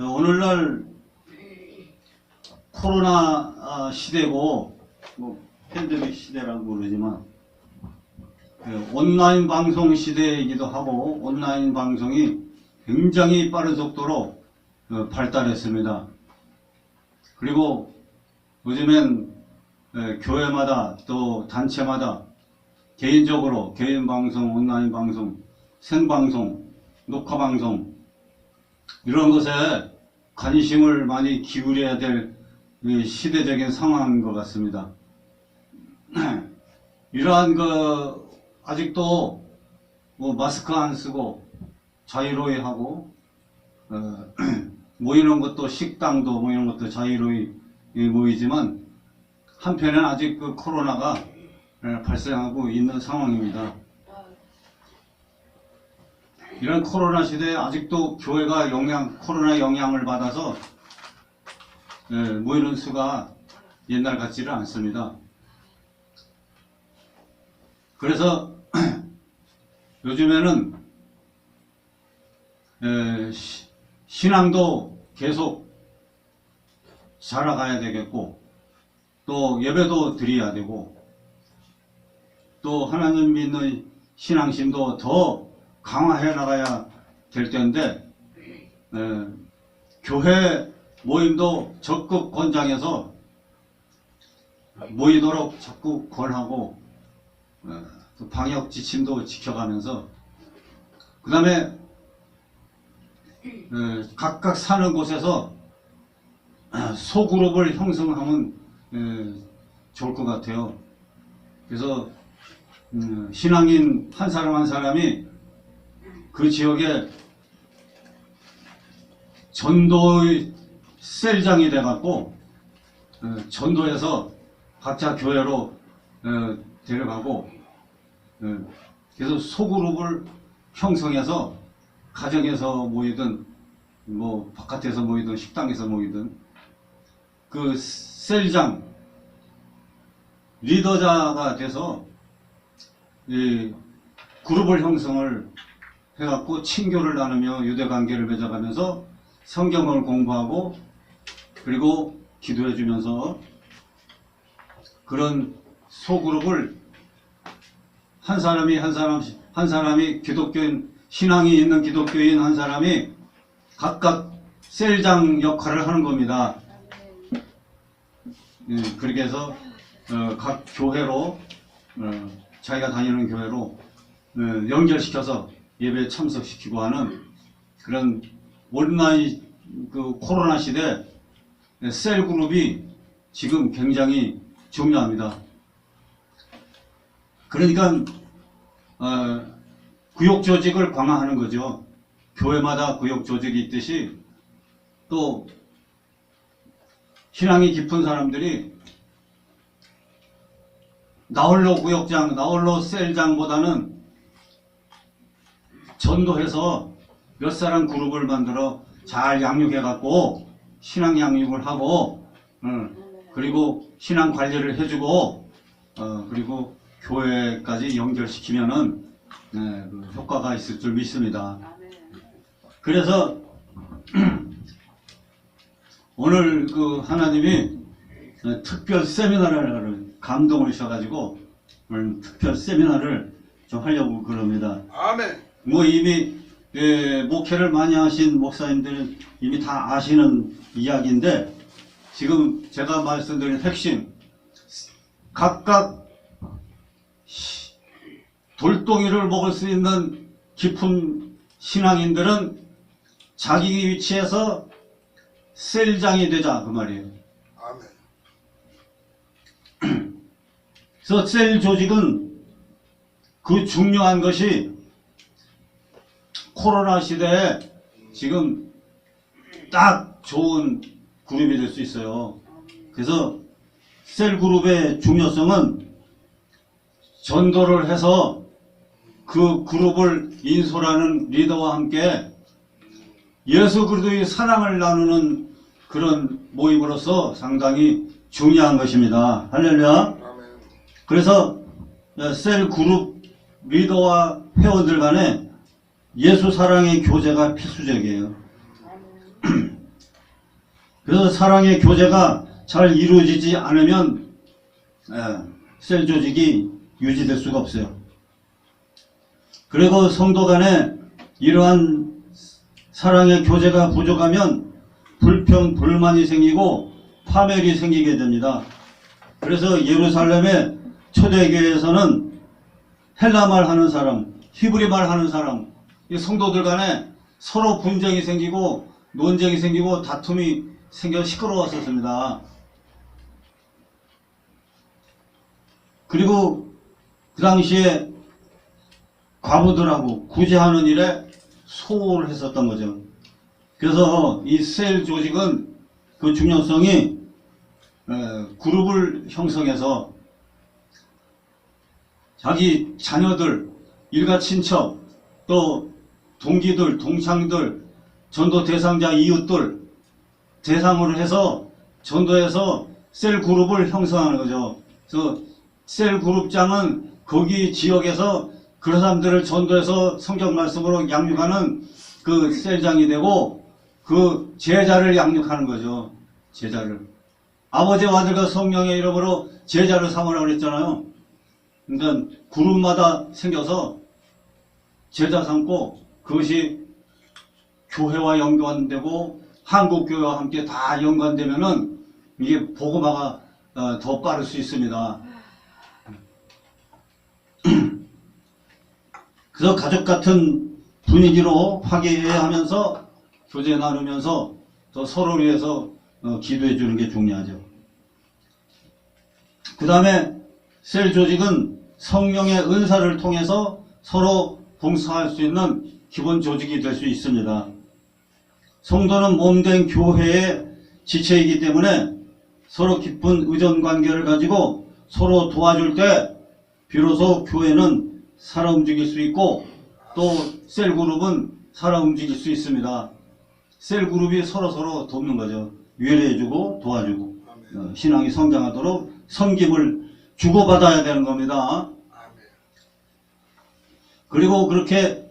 오늘날 코로나 시대고 뭐 팬데믹 시대라고 그러지만 온라인 방송 시대이기도 하고 온라인 방송이 굉장히 빠른 속도로 발달했습니다. 그리고 요즘엔 교회마다 또 단체마다 개인적으로 개인 방송, 온라인 방송, 생방송, 녹화 방송 이런 것에 관심을 많이 기울여야 될 시대적인 상황인 것 같습니다. 이러한 아직도 뭐 마스크 안 쓰고 자유로이 하고 모이는 것도 식당도 모이는 것도 자유로이 모이지만 한편에는 아직 코로나가 발생하고 있는 상황입니다. 이런 코로나 시대에 아직도 교회가 코로나 영향을 받아서 모이는 수가 옛날 같지는 않습니다. 그래서 요즘에는 신앙도 계속 자라가야 되겠고 또 예배도 드려야 되고 또 하나님 믿는 신앙심도 더 강화해 나가야 될 텐데 교회 모임도 적극 권장해서 모이도록 자꾸 권하고 또 방역 지침도 지켜가면서 그 다음에 각각 사는 곳에서 소그룹을 형성하면 좋을 것 같아요. 그래서 신앙인 한 사람 한 사람이 그 지역에 전도의 셀장이 돼갖고 전도해서 각자 교회로 데려가고 그래서 소그룹을 형성해서 가정에서 모이든 뭐 바깥에서 모이든 식당에서 모이든 그 셀장 리더자가 돼서 이 그룹을 형성을 해갖고 친교를 나누며 유대관계를 맺어가면서 성경을 공부하고 그리고 기도해 주면서 그런 소그룹을 한 사람이 기독교인 신앙이 있는 기독교인 한 사람이 각각 셀장 역할을 하는 겁니다. 그렇게 해서 각 교회로 자기가 다니는 교회로 연결시켜서 예배에 참석시키고 하는 그런 온라인 코로나 시대 셀 그룹이 지금 굉장히 중요합니다. 그러니까 구역 조직을 강화하는 거죠. 교회마다 구역 조직이 있듯이 또 신앙이 깊은 사람들이 나홀로 구역장, 나홀로 셀장보다는 전도해서 몇 사람 그룹을 만들어 잘 양육해갖고 신앙 양육을 하고 그리고 신앙 관리를 해주고 그리고 교회까지 연결시키면은 효과가 있을 줄 믿습니다. 그래서 오늘 하나님이 특별 세미나를 감동을 주셔가지고 오늘 특별 세미나를 좀 하려고 그럽니다. 아멘. 뭐 이미 목회를 많이 하신 목사님들은 이미 다 아시는 이야기인데 지금 제가 말씀드린 핵심 각각 돌덩이를 먹을 수 있는 깊은 신앙인들은 자기 위치에서 셀장이 되자 그 말이에요. 아멘. 그래서 셀 조직은 그 중요한 것이 코로나 시대에 지금 딱 좋은 그룹이 될 수 있어요. 그래서 셀 그룹의 중요성은 전도를 해서 그 그룹을 인솔하는 리더와 함께 예수 그리스도의 사랑을 나누는 그런 모임으로서 상당히 중요한 것입니다. 할렐루야. 그래서 셀 그룹 리더와 회원들 간에 예수 사랑의 교제가 필수적이에요. 그래서 사랑의 교제가 잘 이루어지지 않으면 셀 조직이 유지될 수가 없어요. 그리고 성도 간에 이러한 사랑의 교제가 부족하면 불평, 불만이 생기고 파멸이 생기게 됩니다. 그래서 예루살렘의 초대교회에서는 헬라말 하는 사람, 히브리말 하는 사람, 이 성도들 간에 서로 분쟁이 생기고 논쟁이 생기고 다툼이 생겨 시끄러웠었습니다. 그리고 그 당시에 과부들하고 구제하는 일에 소홀했었던 거죠. 그래서 이 셀 조직은 그 중요성이 그룹을 형성해서 자기 자녀들, 일가 친척, 또 동기들, 동창들, 전도 대상자 이웃들 대상으로 해서 전도해서 셀 그룹을 형성하는 거죠. 그래서 셀 그룹장은 거기 지역에서 그런 사람들을 전도해서 성경 말씀으로 양육하는 그 셀장이 되고 그 제자를 양육하는 거죠. 제자를. 아버지와 아들과 성령의 이름으로 제자를 삼으라고 그랬잖아요. 그러니까 그룹마다 생겨서 제자 삼고 그것이 교회와 연관되고 한국교회와 함께 다 연관되면은 이게 복음화가 더 빠를 수 있습니다. 그래서 가족 같은 분위기로 화기애애하면서 교제 나누면서 또 서로를 위해서 기도해 주는 게 중요하죠. 그 다음에 셀 조직은 성령의 은사를 통해서 서로 봉사할 수 있는 기본 조직이 될 수 있습니다. 성도는 몸된 교회의 지체이기 때문에 서로 깊은 의존 관계를 가지고 서로 도와줄 때 비로소 교회는 살아 움직일 수 있고 또 셀 그룹은 살아 움직일 수 있습니다. 셀 그룹이 서로 돕는 거죠. 위로해주고 도와주고 신앙이 성장하도록 섬김을 주고받아야 되는 겁니다. 그리고 그렇게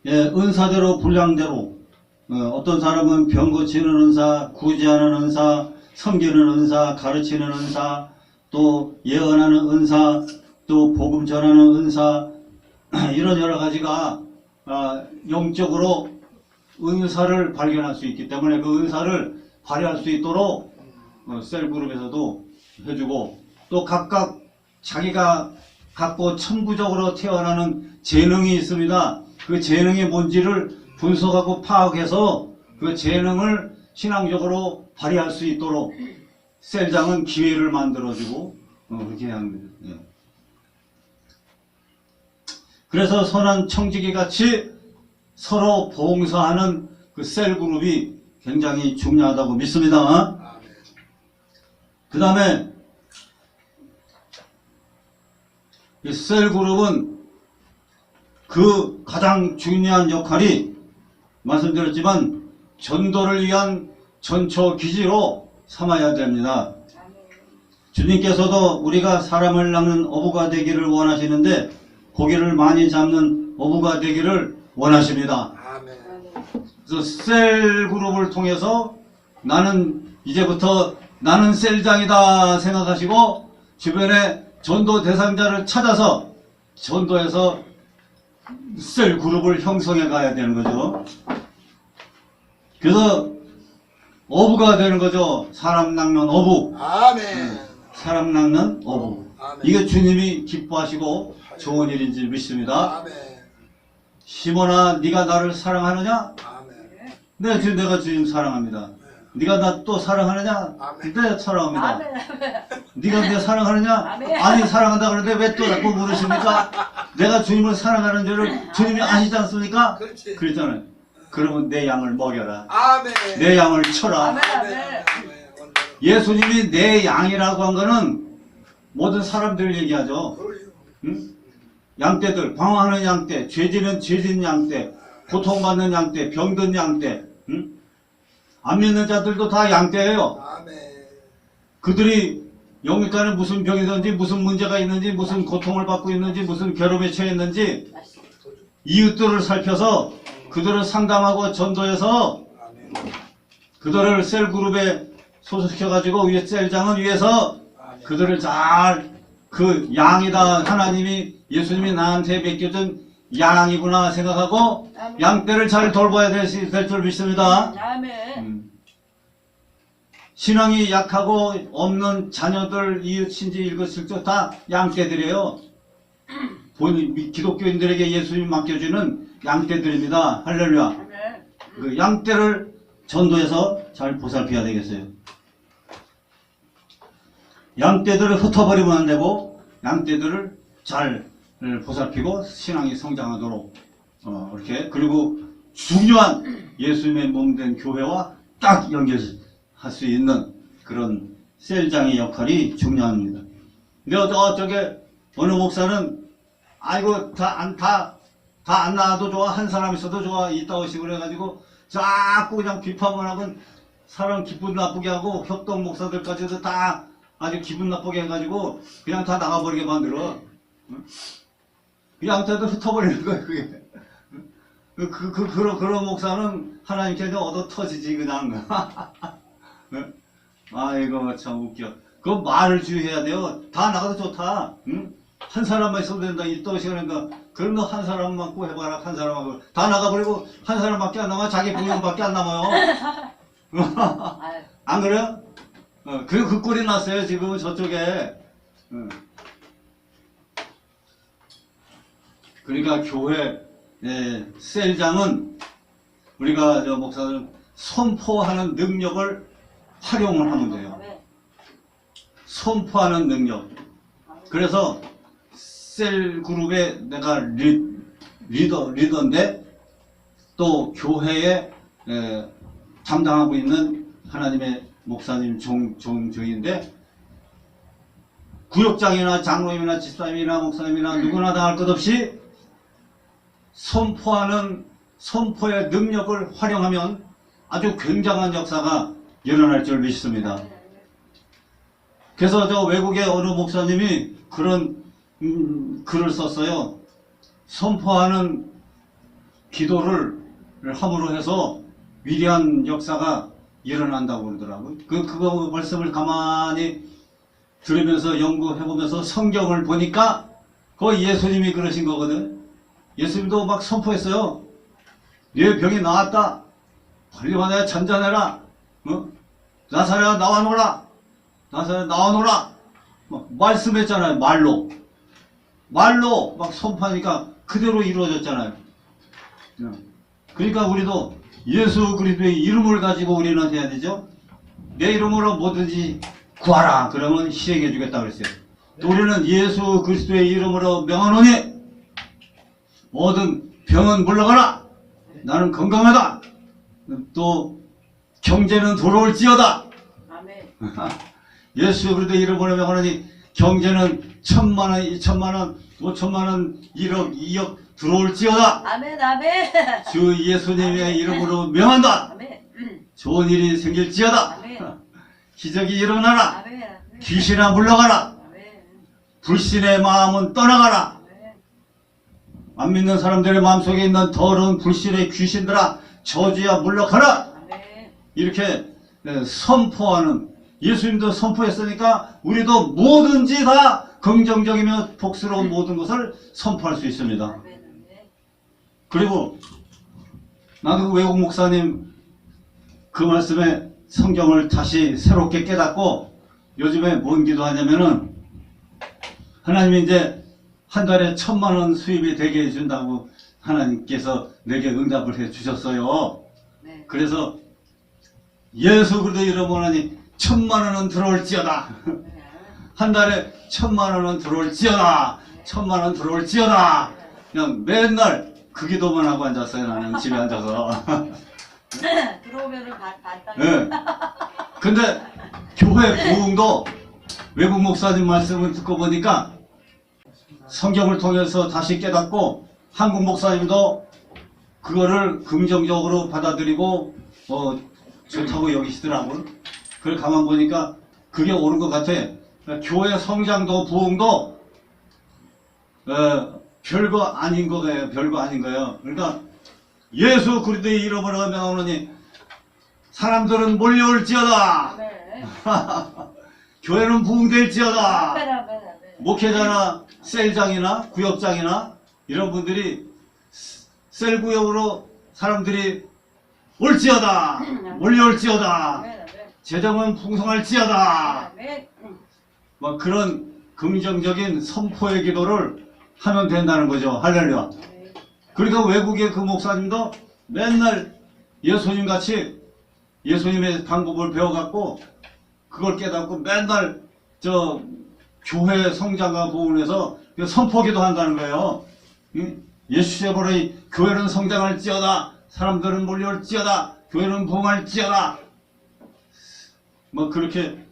은사대로 분량대로 어떤 사람은 병 고치는 은사, 구제하는 은사, 섬기는 은사, 가르치는 은사, 또 예언하는 은사, 또 복음 전하는 은사, 이런 여러 가지가 영적으로 은사를 발견할 수 있기 때문에 그 은사를 발휘할 수 있도록 셀그룹에서도 해주고 또 각각 자기가 갖고 천부적으로 태어나는 재능이 있습니다. 그 재능이 뭔지를 분석하고 파악해서 그 재능을 신앙적으로 발휘할 수 있도록 셀장은 기회를 만들어주고 그렇게 합니다. 예. 그래서 선한 청지기 같이 서로 봉사하는 그 셀그룹이 굉장히 중요하다고 믿습니다. 그 다음에 이 셀그룹은 그 가장 중요한 역할이 말씀드렸지만 전도를 위한 전초 기지로 삼아야 됩니다. 주님께서도 우리가 사람을 낚는 어부가 되기를 원하시는데 고기를 많이 잡는 어부가 되기를 원하십니다. 그래서 셀 그룹을 통해서 나는 이제부터 나는 셀장이다 생각하시고 주변에 전도 대상자를 찾아서 전도해서 셀 그룹을 형성해 가야 되는 거죠. 그래서 어부가 되는 거죠. 사람 낚는 어부. 아멘. 사람 낚는 어부. 아멘. 이게 주님이 기뻐하시고 좋은 일인지 믿습니다. 아멘. 시몬아, 네가 나를 사랑하느냐? 아멘. 내가 주님 사랑합니다. 네가 나 또 사랑하느냐? 아멘. 네, 사랑합니다. 아멘. 네가 내 사랑하느냐? 아멘. 아니, 사랑한다 그러는데 왜 또 자꾸 물으십니까? 내가 주님을 사랑하는 줄을 주님이 아시지 않습니까? 그렇지. 그랬잖아요. 그러면 내 양을 먹여라. 아멘. 내 양을 쳐라. 아멘. 아멘. 예수님이 내 양이라고 한 거는 모든 사람들 얘기하죠. 응? 양떼들, 방황하는 양떼, 죄진 양떼, 고통받는 양떼, 병든 양떼, 응? 안 믿는 자들도 다 양떼예요. 아멘. 그들이 영육간에 무슨 병이든지 무슨 문제가 있는지 무슨 고통을 받고 있는지 무슨 괴로움에 처했는지 이웃들을 살펴서 그들을 상담하고 전도해서 아멘. 그들을 셀그룹에 소속시켜가지고 위에 셀장은 위에서 그들을 잘 그 양이다 하나님이 예수님이 나한테 맡겨준 양이구나 생각하고 아멘. 양떼를 잘 돌봐야 될 줄 믿습니다. 아멘. 신앙이 약하고 없는 자녀들 이웃인지 일거실적 다 양떼들이에요. 본인 기독교인들에게 예수님이 맡겨주는 양떼들입니다. 할렐루야. 아멘. 그 양떼를 전도해서 잘 보살펴야 되겠어요. 양떼들을 흩어버리면 안 되고 양떼들을 잘 보살피고 신앙이 성장하도록 이렇게 그리고 중요한 예수님의 몸된 교회와 딱 연결할 수 있는 그런 셀장의 역할이 중요합니다. 근데 저게 어느 목사는 아이고 다 안 나와도 좋아 한 사람 있어도 좋아 이따 식으로 해가지고 자꾸 그냥 비판만 하고 사람 기분 나쁘게 하고 협동 목사들까지도 다 아주 기분 나쁘게 해가지고 그냥 다 나가버리게 만들어. 그 양떼도 흩어버리는 거야 그게. 그런 목사는 하나님께 얻어 터지지 그냥. 아이고 참 웃겨. 그 말을 주의해야 돼요. 다 나가도 좋다. 응? 한 사람만 있어도 된다. 이따 시간인가. 그런 거 한 사람만 꼭 해봐라. 한 사람하고 다 나가버리고 한 사람밖에 안 남아. 자기 부인밖에 안 남아요. 아유. 안 그래요? 그리고 그 꼴이 났어요 지금 저쪽에. 그러니까 교회 셀장은 우리가 저 목사들 선포하는 능력을 활용을 하면 돼요. 아멘. 선포하는 능력. 그래서 셀 그룹의 내가 리더인데 또 교회에 담당하고 있는 하나님의 목사님 종인데 구역장이나 장로님이나 집사님이나 목사님이나 누구나 당할 것 없이 선포의 능력을 활용하면 아주 굉장한 역사가 일어날 줄 믿습니다. 그래서 저 외국의 어느 목사님이 그런 글을 썼어요. 선포하는 기도를 함으로 해서 위대한 역사가 일어난다고 그러더라고요. 그거 말씀을 가만히 들으면서 연구해보면서 성경을 보니까 그 예수님이 그러신 거거든. 예수님도 막 선포했어요. 네 병이 나았다. 빨리 와내 잔잔해라. 나사렛아 나와노라. 나사렛 나와노라. 말씀했잖아요. 말로 막 선포하니까 그대로 이루어졌잖아요. 그러니까 우리도 예수 그리스도의 이름을 가지고 우리는 해야 되죠. 내 이름으로 뭐든지 구하라. 그러면 시행해 주겠다 그랬어요. 또 우리는 예수 그리스도의 이름으로 명하노니 모든 병은 물러가라. 나는 건강하다. 또 경제는 돌아올지어다. 아멘. 예수 그리스도의 이름으로 명하노니 경제는 1,000만원, 2,000만원, 5,000만원, 1억, 2억 들어올지어다. 아멘. 아멘. 주 예수님의 이름으로 명한다. 아멘. 좋은 일이 생길지어다. 아멘. 기적이 일어나라. 아멘. 귀신아 물러가라. 아멘. 불신의 마음은 떠나가라. 아멘. 안 믿는 사람들의 마음속에 있는 더러운 불신의 귀신들아 저주야 물러가라. 아멘. 이렇게 선포하는, 예수님도 선포했으니까 우리도 뭐든지 다 긍정적이며 복스러운 모든 것을 선포할 수 있습니다. 아멘. 그리고 나도 그 외국 목사님 그 말씀에 성경을 다시 새롭게 깨닫고 요즘에 뭔 기도하냐면은 하나님이 이제 한 달에 1,000만원 수입이 되게 해준다고 하나님께서 내게 응답을 해 주셨어요. 네. 그래서 예수 그리스도 이름으로 하니 1,000만원은 들어올지어다. 한 달에 1,000만원은 들어올지어다. 1,000만원 들어올지어다. 그냥 맨날 그 기도만 하고 앉았어요. 나는 집에 앉아서. 들어오면은 반땅. 예. 근데 교회 부흥도 외국 목사님 말씀을 듣고 보니까 성경을 통해서 다시 깨닫고 한국 목사님도 그거를 긍정적으로 받아들이고 좋다고 여기시더라고요. 그걸 가만 보니까 그게 옳은 것 같아. 교회 성장도 부흥도 별거 아닌 거예요. 별거 아닌 거예요. 그러니까 예수 그리스도의 이름으로 명하노니 사람들은 몰려올지어다. 아멘. 교회는 부흥될지어다. 아멘, 아멘, 아멘. 목회자나 셀장이나 구역장이나 이런 분들이 셀 구역으로 사람들이 올지어다. 몰려올지어다. 아멘, 아멘. 재정은 풍성할지어다. 아멘. 막 그런 긍정적인 선포의 기도를 하면 된다는 거죠. 할렐루야. 아멘. 그러니까 외국의 그 목사님도 맨날 예수님 같이 예수님의 방법을 배워갖고 그걸 깨닫고 맨날 저 교회 성장과 부흥에서 선포기도 한다는 거예요. 예수의 교회는 성장할지어다. 사람들은 몰려올지어다. 교회는 부흥할지어다. 뭐 그렇게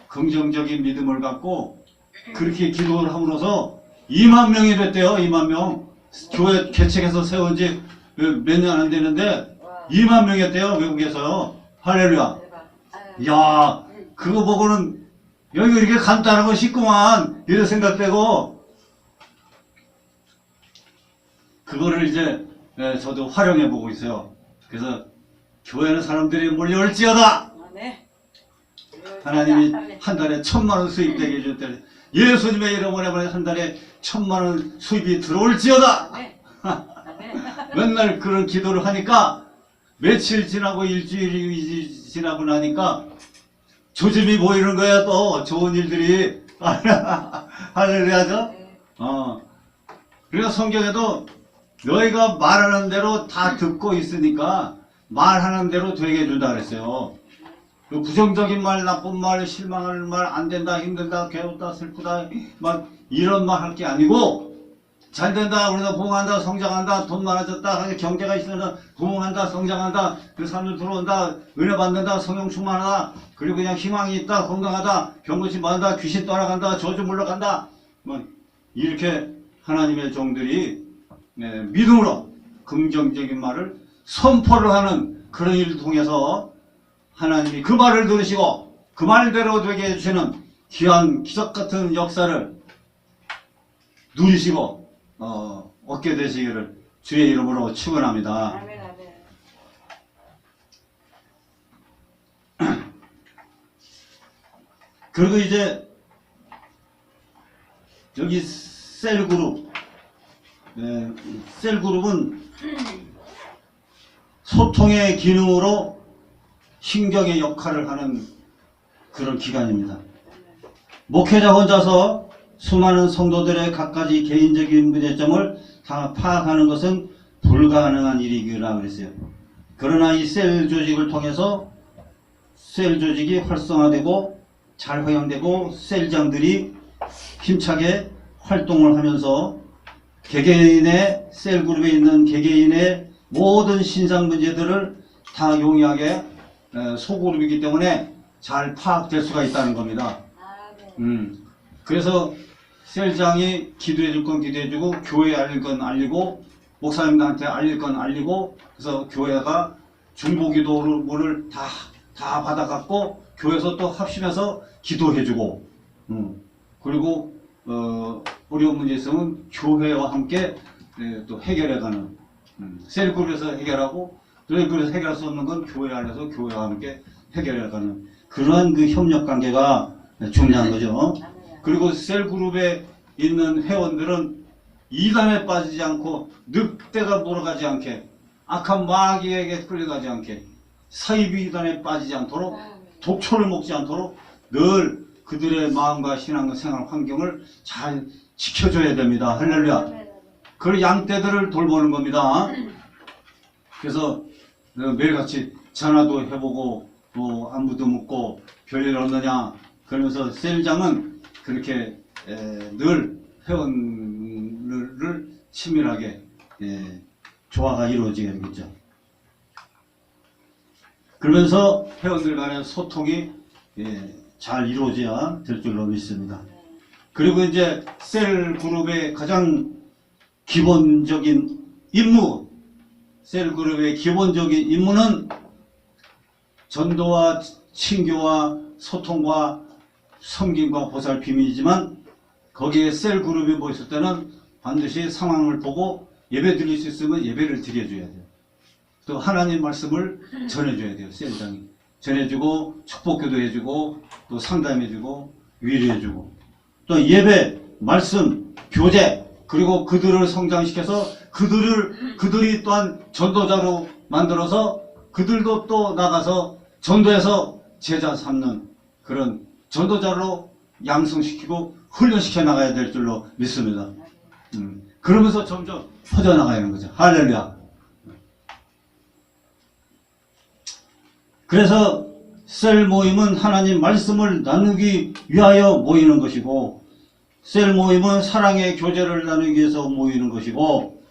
긍정적인 믿음을 갖고 그렇게 기도를 함으로써 2만 명이 됐대요. 2만 명. 교회 개척해서 세운 지 몇 년 안 되는데 와. 2만 명이 됐대요. 외국에서요. 할렐루야. 대박. 아유. 야, 그거 보고는 여기 이렇게 간단하고 쉽구만 이런 생각되고 그거를 이제 저도 활용해 보고 있어요. 그래서 교회는 사람들이 몰려올지어다. 아멘. 하나님이 아멘. 한 달에 1,000,000원 수입되게 해줄 때 예수님의 이름으로 한 달에 1,000,000원 수입이 들어올지어다. 아멘. 아멘. 맨날 그런 기도를 하니까 며칠 지나고 일주일이 지나고 나니까 조짐이 보이는 거야. 또 좋은 일들이 할렐루야죠. 네. 그래서 성경에도 너희가 말하는 대로 다 듣고 있으니까 말하는 대로 되게 해준다 그랬어요. 그 부정적인 말, 나쁜 말, 실망할 말, 안 된다, 힘들다, 괴롭다, 슬프다 막 이런 말 할 게 아니고 잘 된다, 우리가 부흥한다, 성장한다, 돈 많아졌다, 경제가 있으면 부흥한다, 성장한다, 그 사람들 들어온다, 은혜 받는다, 성령 충만하다, 그리고 그냥 희망이 있다, 건강하다, 병고치 많다, 귀신 떠나간다, 저주 물러간다. 뭐 이렇게 하나님의 종들이 믿음으로 긍정적인 말을 선포를 하는 그런 일을 통해서 하나님이 그 말을 들으시고 그 말대로 되게 해주시는 귀한 기적 같은 역사를 누리시고 얻게 되시기를 주의 이름으로 축원합니다. 아멘, 아멘. 그리고 이제 여기 셀그룹, 셀그룹은 소통의 기능으로 신경의 역할을 하는 그런 기관입니다. 목회자 혼자서 수많은 성도들의 각가지 개인적인 문제점을 다 파악하는 것은 불가능한 일이라 그랬어요. 그러나 이 셀 조직을 통해서 셀 조직이 활성화되고 잘 활용되고 셀장들이 힘차게 활동을 하면서 개개인의 셀 그룹에 있는 개개인의 모든 신상 문제들을 다 용이하게 소그룹이기 때문에 잘 파악될 수가 있다는 겁니다. 아멘. 그래서 셀장이 기도해 줄 건 기도해 주고 교회에 알릴 건 알리고 목사님들한테 알릴 건 알리고 그래서 교회가 중보기도를 다 받아갖고 교회에서 또 합심해서 기도해 주고 그리고 어려운 문제 있으면 교회와 함께 또 해결해가는 셀그룹에서 해결하고 셀그룹에서 해결할 수 없는 건 교회 안에서 교회와 함께 해결해가는 그러한 그 협력관계가 중요한 거죠. 그리고 셀그룹에 있는 회원들은 이단에 빠지지 않고 늑대가 몰아가지 않게 악한 마귀에게 끌려가지 않게 사이비 이단에 빠지지 않도록 독초를 먹지 않도록 늘 그들의 마음과 신앙과 생활 환경을 잘 지켜줘야 됩니다. 할렐루야. 그 양떼들을 돌보는 겁니다. 그래서 매일같이 전화도 해보고 또 안부도 묻고 별일 없느냐 그러면서 셀장은 그렇게 늘 회원을 치밀하게 조화가 이루어지게 되겠죠. 그러면서 회원들 간의 소통이 잘 이루어져야 될 줄로 믿습니다. 그리고 이제 셀 그룹의 가장 기본적인 임무, 셀 그룹의 기본적인 임무는 전도와 친교와 소통과 섬김과 보살핌이지만 거기에 셀 그룹이 모였을 때는 반드시 상황을 보고 예배 드릴 수 있으면 예배를 드려줘야 돼요. 또 하나님 말씀을 전해줘야 돼요. 셀장이 전해주고 축복기도 해주고 또 상담해주고 위로해주고 또 예배, 말씀, 교제 그리고 그들을 성장시켜서 그들이 또한 전도자로 만들어서 그들도 또 나가서 전도해서 제자 삼는 그런 전도자로 양성시키고 훈련시켜 나가야 될 줄로 믿습니다. 그러면서 점점 퍼져나가는 거죠. 할렐루야. 그래서 셀 모임은 하나님 말씀을 나누기 위하여 모이는 것이고 셀 모임은 사랑의 교제를 나누기 위해서 모이는 것이고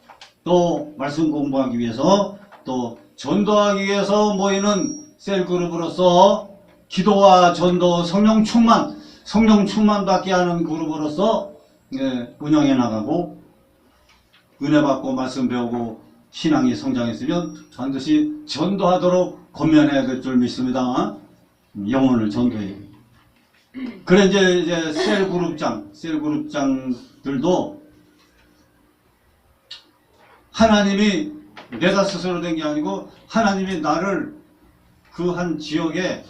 또 말씀 공부하기 위해서 또 전도하기 위해서 모이는 셀 그룹으로서 기도와 전도 성령 충만 받게 하는 그룹으로서 운영해 나가고 은혜 받고 말씀 배우고 신앙이 성장했으면 반드시 전도하도록 권면해야 될 줄 믿습니다. 영혼을 전도해요. 그래 이제 셀 그룹장들도 하나님이 내가 스스로 된 게 아니고 하나님이 나를 그 한 지역에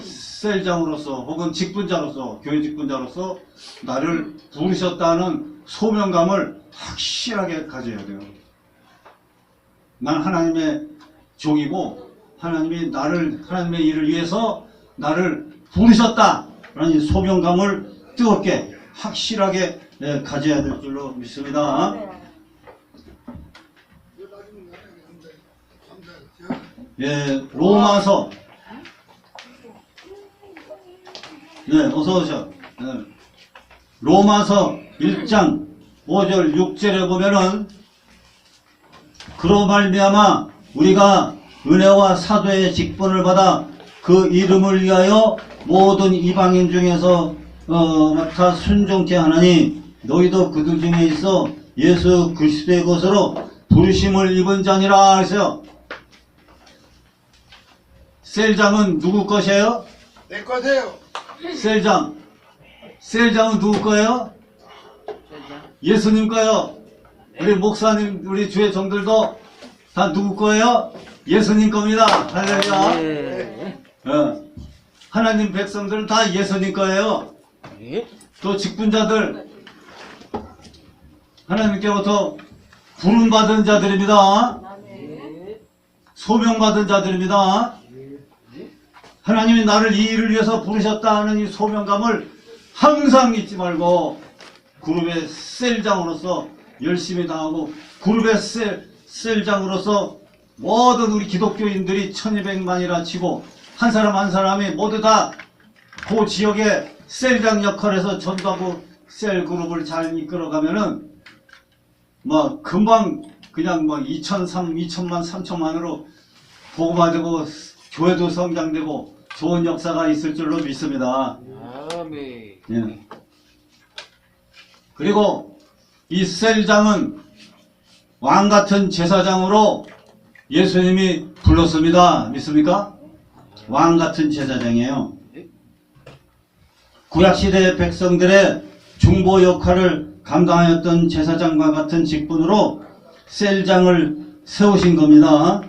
셀장으로서 혹은 직분자로서 교회 직분자로서 나를 부르셨다는 소명감을 확실하게 가져야 돼요. 난 하나님의 종이고 하나님이 하나님의 일을 위해서 나를 부르셨다라는 이 소명감을 뜨겁게 확실하게 가져야 될 줄로 믿습니다. 로마서 어서 오셔. 로마서 1장 5절 6절에 보면은 그로 말미암아 우리가 은혜와 사도의 직분을 받아 그 이름을 위하여 모든 이방인 중에서 맡아 순종케 하나니 너희도 그들 중에 있어 예수 그리스도의 것으로 부르심을 입은 자니라 했어요. 셀장은 누구 것이에요? 내 것이에요. 셀장은 누구 거예요? 예수님 거예요. 우리 목사님, 우리 주의 종들도 다 누구 거예요? 예수님 겁니다. 할렐루야. 하나님 백성들은 다 예수님 거예요. 또 직분자들 하나님께로부터 부름받은 자들입니다. 소명받은 자들입니다. 하나님이 나를 이 일을 위해서 부르셨다는 이 소명감을 항상 잊지 말고 그룹의 셀장으로서 열심히 당하고 그룹의 셀장으로서 모든 우리 기독교인들이 1200만이라 치고 한 사람 한 사람이 모두 다 그 지역의 셀장 역할에서 전도하고 셀 그룹을 잘 이끌어가면은 뭐 금방 그냥 뭐 2천만 3천만으로 복음화되고 교회도 성장되고 좋은 역사가 있을 줄로 믿습니다. 아멘. 그리고 이 셀장은 왕같은 제사장으로 예수님이 불렀습니다. 믿습니까? 왕같은 제사장이에요. 구약시대의 백성들의 중보 역할을 감당하였던 제사장과 같은 직분으로 셀장을 세우신 겁니다.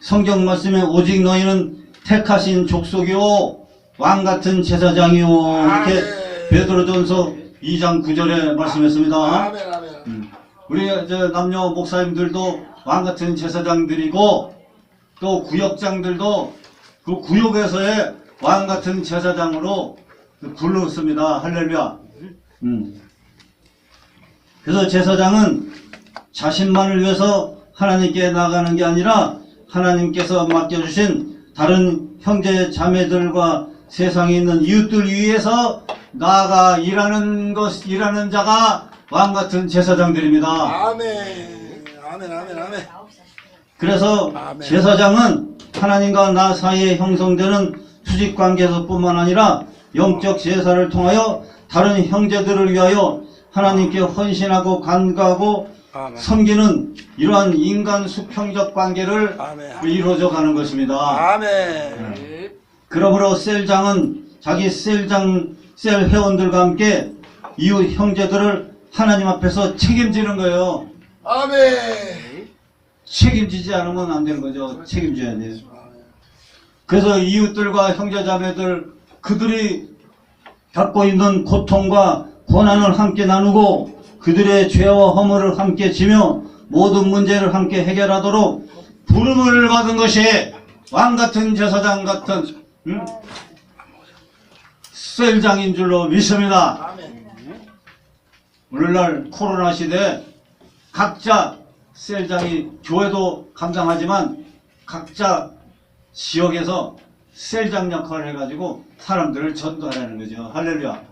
성경 말씀에 오직 너희는 택하신 족속이요 왕같은 제사장이요 이렇게 베드로전서 2장 9절에 말씀했습니다. 우리 남녀 목사님들도 왕같은 제사장들이고 또 구역장들도 그 구역에서의 왕같은 제사장으로 불렀습니다. 할렐루야. 그래서 제사장은 자신만을 위해서 하나님께 나가는 게 아니라 하나님께서 맡겨주신 다른 형제 자매들과 세상에 있는 이웃들 위해서 나아가 일하는 자가 왕같은 제사장들입니다. 아멘. 그래서 아멘. 제사장은 하나님과 나 사이에 형성되는 수직관계에서 뿐만 아니라 영적 제사를 통하여 다른 형제들을 위하여 하나님께 헌신하고 간구하고 아멘. 섬기는 이러한 인간 수평적 관계를 아멘. 이루어져 가는 것입니다. 아멘. 그러므로 셀장은 자기 셀 회원들과 함께 이웃 형제들을 하나님 앞에서 책임지는 거예요. 아멘. 책임지지 않으면 안 되는 거죠. 책임져야 돼요. 그래서 이웃들과 형제자매들 그들이 겪고 있는 고통과 고난을 함께 나누고 그들의 죄와 허물을 함께 지며 모든 문제를 함께 해결하도록 부름을 받은 것이 왕같은 제사장 같은 셀장인 줄로 믿습니다. 아멘. 오늘날 코로나 시대에 각자 셀장이 교회도 감당하지만 각자 지역에서 셀장 역할을 해가지고 사람들을 전도하라는 거죠. 할렐루야.